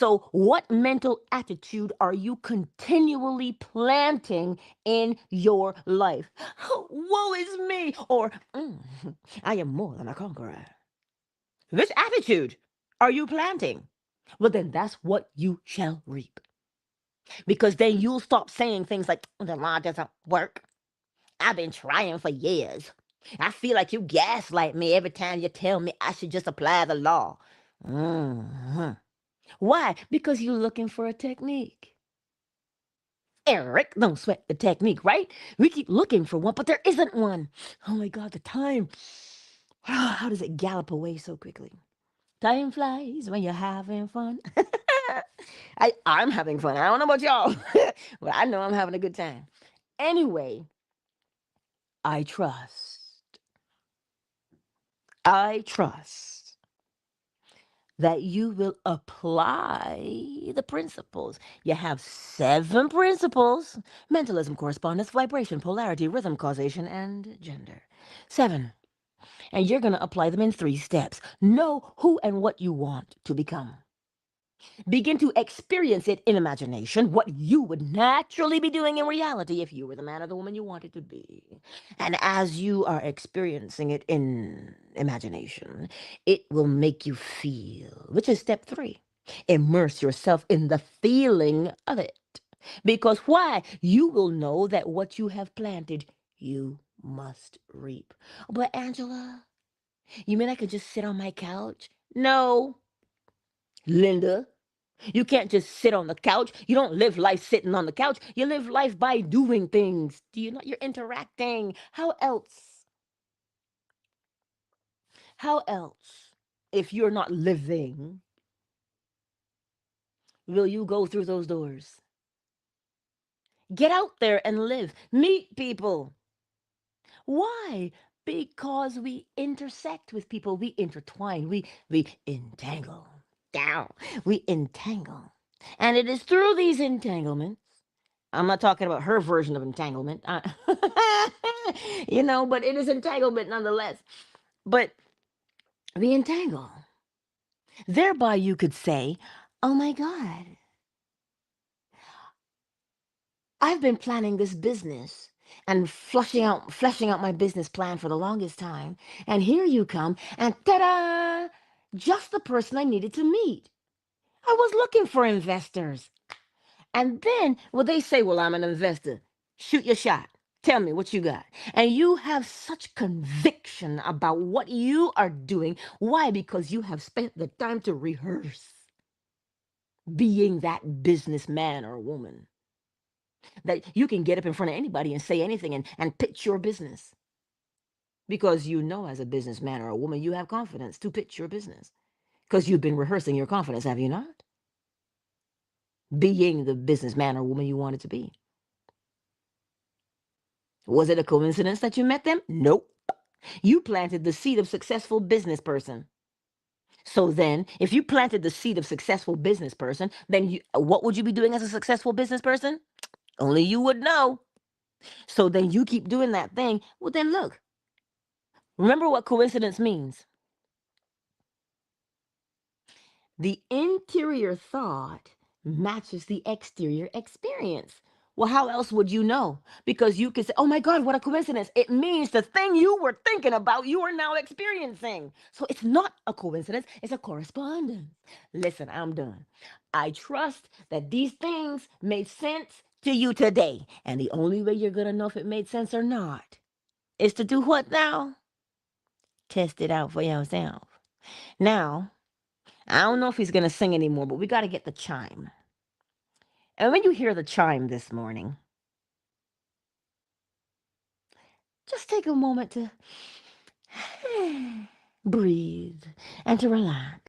So, what mental attitude are you continually planting in your life? Woe is me, or I am more than a conqueror. Which attitude are you planting? Well, then that's what you shall reap. Because then you'll stop saying things like, the law doesn't work. I've been trying for years. I feel like you gaslight me every time you tell me I should just apply the law. Mhm. Why? Because you're looking for a technique. Eric, don't sweat the technique, right? We keep looking for one, but there isn't one. Oh my God, the time. How does it gallop away so quickly? Time flies when you're having fun. I'm having fun. I don't know about y'all, but I know I'm having a good time. Anyway, I trust. I trust that you will apply the principles. You have 7 principles: mentalism, correspondence, vibration, polarity, rhythm, causation, and gender. 7. And you're going to apply them in 3 steps. Know who and what you want to become. Begin to experience it in imagination, what you would naturally be doing in reality if you were the man or the woman you wanted to be. And as you are experiencing it in imagination, it will make you feel, which is step 3. Immerse yourself in the feeling of it. Because why? You will know that what you have planted, you must reap. But Angela, you mean I could just sit on my couch? No, Linda. You can't just sit on the couch. You don't live life sitting on the couch. You live life by doing things. Do you know? You're interacting. How else? How else, if you're not living, will you go through those doors? Get out there and live. Meet people. Why? Because we intersect with people. We intertwine. We entangle. Down. We entangle. And it is through these entanglements. I'm not talking about her version of entanglement. But it is entanglement nonetheless. But we entangle. Thereby, you could say, oh my God, I've been planning this business and fleshing out my business plan for the longest time. And here you come, and ta-da! Just the person I needed to meet. I was looking for investors. And then, well, they say, well, I'm an investor. Shoot your shot. Tell me what you got. And you have such conviction about what you are doing. Why? Because you have spent the time to rehearse being that businessman or woman. That you can get up in front of anybody and say anything and pitch your business. Because you know, as a businessman or a woman, you have confidence to pitch your business. Because you've been rehearsing your confidence, have you not? Being the businessman or woman you wanted to be. Was it a coincidence that you met them? Nope. You planted the seed of successful business person. So then, if you planted the seed of successful business person, then what would you be doing as a successful business person? Only you would know. So then you keep doing that thing. Well, then look, remember what coincidence means. The interior thought matches the exterior experience. Well, how else would you know? Because you could say, oh my God, what a coincidence. It means the thing you were thinking about, you are now experiencing. So it's not a coincidence, it's a correspondence. Listen, I'm done. I trust that these things made sense to you today. And the only way you're going to know if it made sense or not is to do what now? Test it out for yourself. Now, I don't know if he's going to sing anymore, but we got to get the chime. And when you hear the chime this morning, just take a moment to breathe and to relax.